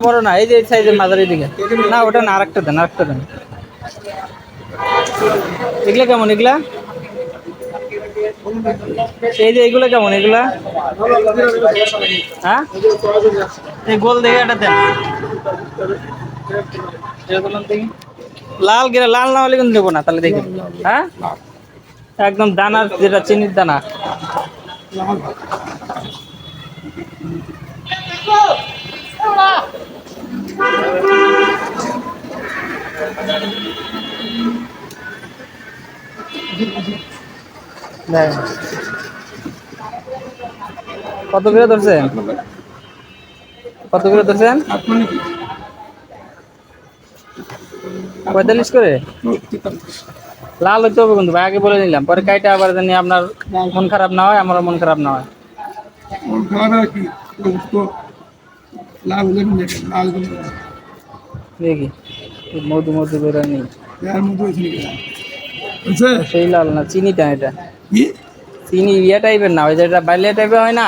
বড় না, এই যে এই সাইজের মাঝারি দিকে। না ওটা না, আরেকটা দেন, আরেকটা দেন। এগুলা কেমন এগুলা? এই যে এগুলা কেমন এগুলা? হ্যাঁ এই গোল দেখে এটা দেন। লাল গেলে লাল না হলে কিন্তু দেবো না, তাহলে দেখুন। হ্যাঁ একদম দানার, যেটা চিনির দানা। কত করে ধরছেন? কত করে ধরছেন? 45 করে। লাল হইতে হবে কিন্তু ভাই, আগে বলে নিলাম, পরে কাইটা আবার জানি আপনার মন খারাপ না হয়, আমারও মন খারাপ না হয়। দেখি মধু মধু বেরো নেই, সেই লাল না, চিনিটা এটা চিনি ইয়া টাইপের না, ওই যেটা বালিয়া টাইপের হয় না।